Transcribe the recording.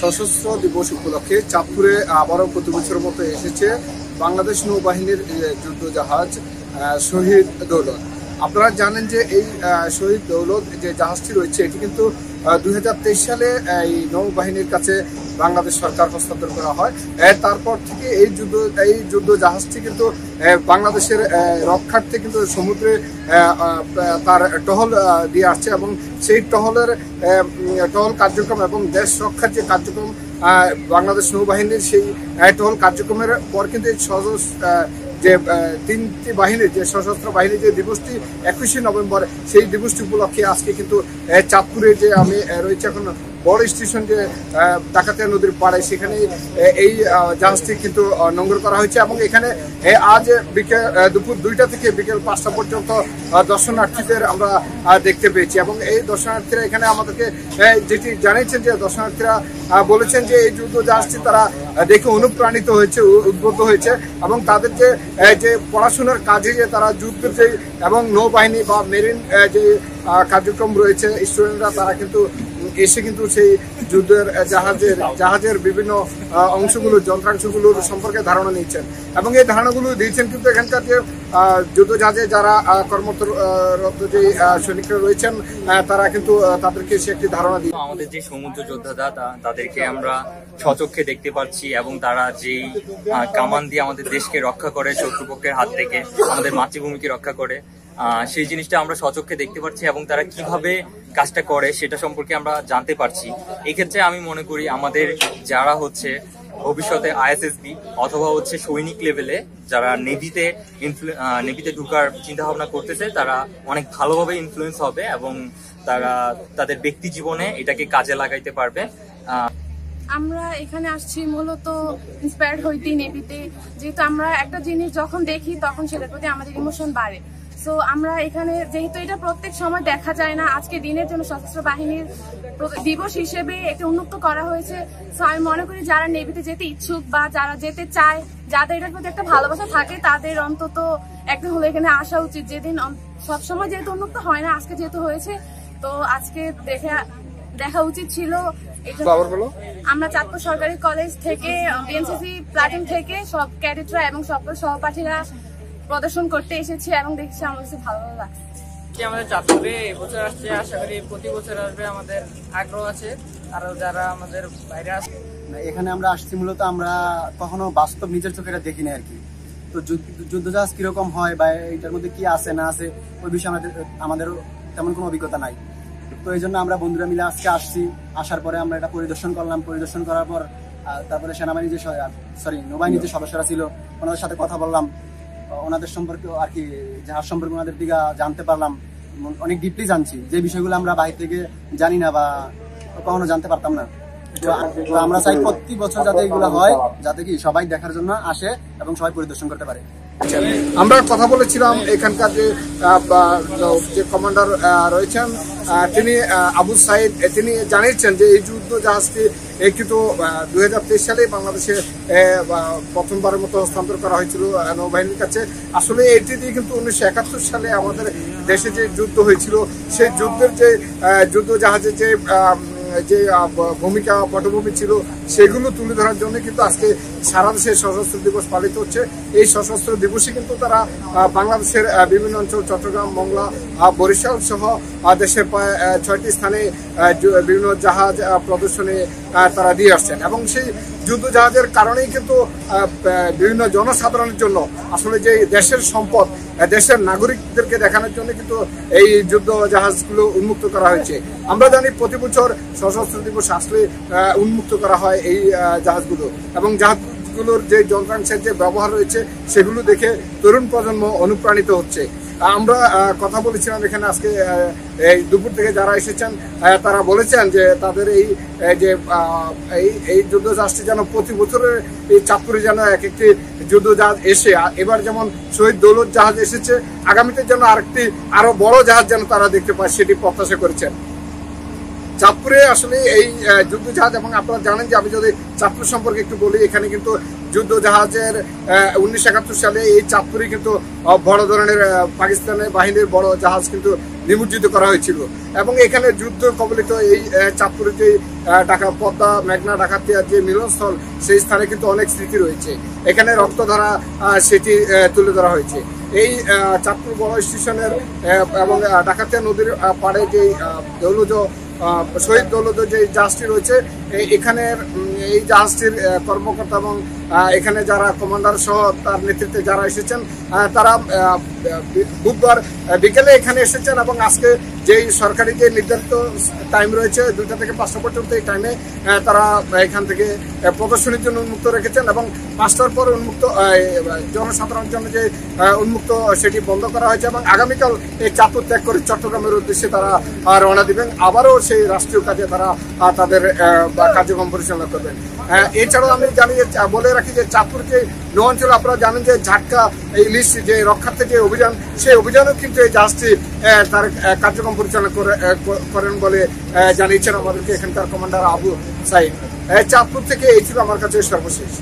সশস্ত্র দিবস উপলক্ষে চাঁদপুরে আবারও প্রতি বছরের মতো এসেছে বাংলাদেশ নৌবাহিনীর যুদ্ধ জাহাজ শহীদ দৌলত। আপনারা জানেন যে এই শহীদ দৌলত যে জাহাজটি রয়েছে এটি কিন্তু 2023 সালে এই নৌবাহিনীর কাছে বাংলাদেশ সরকার হস্তান্তর করা হয়। তারপর থেকে এই যুদ্ধ জাহাজটি কিন্তু বাংলাদেশের রক্ষার্থে কিন্তু সমুদ্রে তার টহল দিয়ে আসছে এবং সেই টহল কার্যক্রম এবং দেশ রক্ষার যে কার্যক্রম বাংলাদেশ নৌবাহিনীর সেই টহল কার্যক্রমের পর কিন্তু এই যে তিনটি বাহিনীর যে সশস্ত্র বাহিনীর যে দিবসটি 21শে নভেম্বর, সেই দিবসটি উপলক্ষে আজকে কিন্তু চাঁদপুরে যে আমি রয়েছে এখন বড় স্টেশন যে ডাকাতিয়া নদীর পাড়ে, সেখানে এই জাহাজটি কিন্তু নোঙর করা হয়েছে এবং এখানে আজ দুপুর 2টা থেকে বিকেল 5টা পর্যন্ত দর্শনার্থীদের আমরা দেখতে পেয়েছি এবং এই দর্শনার্থীরা এখানে আমাদেরকে যেটি জানিয়েছেন যে দর্শনার্থীরা বলেছেন যে এই যুদ্ধ জাহাজটি তারা দেখে অনুপ্রাণিত হয়েছে, উদ্বুদ্ধ হয়েছে এবং তাদের যে পড়াশোনার কাজে যে তারা যুদ্ধের যে এবং নৌবাহিনী বা মেরিন যে কার্যক্রম রয়েছে স্টুডেন্টরা তারা কিন্তু এসে কিন্তু সেই যুদ্ধের জাহাজের বিভিন্ন অংশগুলো যন্ত্রাংশগুলোর সম্পর্কে ধারণা নিচ্ছেন এবং এই ধারণাগুলো দিয়েছেন কিন্তু এখানকার যে যুদ্ধ জাহাজে যারা কর্মরত যে সৈনিকরা রয়েছেন তারা কিন্তু তাদেরকে সে একটি ধারণা দিয়ে আমাদের যে সমুদ্র যোদ্ধারা তাদেরকে আমরা স্বচক্ষে দেখতে পাচ্ছি এবং তারা যেই কামান দিয়ে আমাদের দেশকে রক্ষা করে শত্রুপক্ষের হাত থেকে, আমাদের মাতৃভূমিকে রক্ষা করে, সেই জিনিসটা আমরা স্বচক্ষে দেখতে পাচ্ছি এবং তারা কিভাবে কাজটা করে সেটা সম্পর্কে আমরা জানতে পারছি। এক্ষেত্রে আমি মনে করি আমাদের যারা হচ্ছে ভবিষ্যতে আইএসএসবি অথবা হচ্ছে সৈনিক লেভেলে যারা নেভিতে ঢুকার চিন্তা ভাবনা করতেছে তারা অনেক ভালোভাবে ইনফ্লুয়েন্স হবে এবং তারা তাদের ব্যক্তি জীবনে এটাকে কাজে লাগাইতে পারবে। আমরা এখানে আসছি মূলত ইন্সপায়ার্ড হইতে নেভিতে, যেহেতু আমরা একটা জিনিস যখন দেখি তখন সেটার প্রতি আমাদের ইমোশন বাড়ে। সো আমরা এখানে যেহেতু এটা প্রত্যেক সময় দেখা যায় না, আজকে দিনের জন্য সশস্ত্র বাহিনীর দিবস হিসেবে একটু উন্মুক্ত করা হয়েছে। সো আমি মনে করি যারা নেভিতে যেতে ইচ্ছুক বা যারা যেতে চায়, যাদের এটার প্রতি একটা ভালোবাসা থাকে, তাদের অন্তত একদিন হলে এখানে আসা উচিত। যেদিন সবসময় যেহেতু উন্মুক্ত হয় না, আজকে যেহেতু হয়েছে তো আজকে দেখা উচিত ছিল। আমরা চাঁদপুর সরকারি কলেজ থেকে বিএনসিসি প্লাটুন থেকে সব ক্যাডেটরা এবং সকল সহপাঠীরা প্রদর্শন করতে এসেছি এবং দেখছি আমার কাছে ভালো লাগছে। আমাদের চাঁদপুরে এবছর আসছে, আশা করি প্রতি বছর আসবে, আমাদের আগ্রহ আছে। আর যারা আমাদের বাইরে আসে এখানে আমরা আসছি মূলত আমরা কখনো বাস্তব নিজের চোখে দেখি না আর কি। তো যুদ্ধজাহাজ কিরকম হয় বা এটার মধ্যে কি আছে না আছে ওই বিষয়ে আমাদের তেমন কোনো অভিজ্ঞতা নাই। তো এই জন্য আমরা বন্ধুরা মিলে আজকে আসছি। আসার পরে আমরা এটা পরিদর্শন করলাম। পরিদর্শন করার পর তারপরে সেনাবাহিনী নৌবাহিনীর যে সদস্যরা ছিল ওনাদের সাথে কথা বললাম, ওনাদের সম্পর্কে আর কি জাহাজ সম্পর্কে ওনাদের দিকে জানতে পারলাম। অনেক ডিপলি জানছি যে বিষয়গুলো আমরা বাইরে থেকে জানি না বা কখনো জানতে পারতাম না। তো আমরা চাই প্রতি বছর যাতে এগুলো হয়, যাতে কি সবাই দেখার জন্য আসে এবং সবাই পরিদর্শন করতে পারে। আমরা কথা বলেছিলাম এখানকার যে কমান্ডার রয়েছেন তিনি আবু সাইদ, তিনি জানিয়েছেন যে এই যুদ্ধ জাহাজটি কিন্তু 2023 সালে বাংলাদেশে প্রথমবারের মতো হস্তান্তর করা হয়েছিল নৌবাহিনীর কাছে। আসলে এটি দিয়ে কিন্তু 1971 সালে আমাদের দেশে যে যুদ্ধ হয়েছিল সেই যুদ্ধের যে যুদ্ধ জাহাজের যে ভূমিকা পটভূমি ছিল সেগুলো তুলে ধরার জন্য কিন্তু আজকে সারা দেশে সশস্ত্র দিবস পালিত হচ্ছে। এই সশস্ত্র দিবসে কিন্তু তারা বাংলাদেশের বিভিন্ন অঞ্চল, চট্টগ্রাম, মংলা, বরিশাল সহ দেশের প্রায় 6টি স্থানে বিভিন্ন জাহাজ প্রদর্শনী তারা দিয়ে আসছেন এবং সেই যুদ্ধ জাহাজের কারণেই কিন্তু বিভিন্ন জনসাধারণের জন্য আসলে যে দেশের সম্পদ, দেশের নাগরিকদেরকে দেখানোর জন্য কিন্তু এই যুদ্ধ জাহাজগুলো উন্মুক্ত করা হয়েছে। আমরা জানি প্রতি বছর সশস্ত্র দিবস আসলে উন্মুক্ত করা হয় এই জাহাজগুলো এবং জাহাজগুলোর যে যন্ত্রাংশের যে ব্যবহার রয়েছে সেগুলো দেখে তরুণ প্রজন্ম অনুপ্রাণিত হচ্ছে। আমরা কথা বলেছিলাম এখানে আজকে এই দুপুর থেকে যারা এসেছেন তারা বলেছেন যে তাদের এই যুদ্ধ জাহাজটি যেন প্রতি বছরের এই চাঁদপুরে যেন এক একটি যুদ্ধ জাহাজ এসে, এবার যেমন শহীদ দৌলত জাহাজ এসেছে, আগামীতে যেন আরো বড় জাহাজ যেন তারা দেখতে পায় সেটি প্রত্যাশা করেছেন। চাঁদপুরে আসলে এই যুদ্ধ জাহাজ, এবং আপনারা জানেন যে আমি যদি চাঁদপুর সম্পর্কে একটু বলি, এখানে কিন্তু যুদ্ধ জাহাজের 1971 সালে এই চাঁদপুরে কিন্তু বড় ধরনের পাকিস্তানের বাহিনীর বড় জাহাজ কিন্তু নিমজ্জিত করা হয়েছিল। এবং এখানে যুদ্ধ কবলিত এই চাঁদপুরের যে ঢাকা পদ্মা মেঘনা ডাকাতিয়ার যে মিলনস্থল, সেই স্থানে কিন্তু অনেক স্মৃতি রয়েছে। এখানে রক্তধারা সেটি তুলে ধরা হয়েছে। এই চাঁদপুর বড় স্টেশনের এবং ডাকাতিয়া নদীর পাড়ে যে দৌলজ শহীদ দৌলজ যে জাহাজটি রয়েছে, এখানের এই জাহাজটির কর্মকর্তা এবং এখানে যারা কমান্ডার সহ তার নেতৃত্বে যারা এসেছেন, তারা বুধবার বিকেলে এখানে এসেছেন এবং আজকে যেই সরকারি যে নির্ধারিত টাইম রয়েছে 2টা থেকে 5টা পর্যন্ত, এই টাইমে তারা এখান থেকে প্রদর্শনীর জন্য উন্মুক্ত রেখেছেন এবং 5টার পর উন্মুক্ত জনসাধারণের জন্য যে উন্মুক্ত সেটি বন্ধ করা হয়েছে এবং আগামীকাল এই চাঁদপুর ত্যাগ করে চট্টগ্রামের উদ্দেশ্যে তারা রওনা দিবেন। আবারও সেই রাষ্ট্রীয় কাজে তারা তাদের কার্যক্রম পরিচালনা করবেন। এছাড়াও আমি জানি যে বলে রাখি যে চাঁদপুর যে নৌ অঞ্চলে আপনারা জানেন যে ঝাটকা ইলিশ যে রক্ষার্থে যে অভিযান, সেই অভিযানেও কিন্তু এই জাহাজটি তার কার্যক্রম পরিচালনা করেন বলে জানিয়েছেন আমাদেরকে এখানকার কমান্ডার আবু সাইদ। চাঁদপুর থেকে এই ছিল আমার কাছে সর্বশেষ।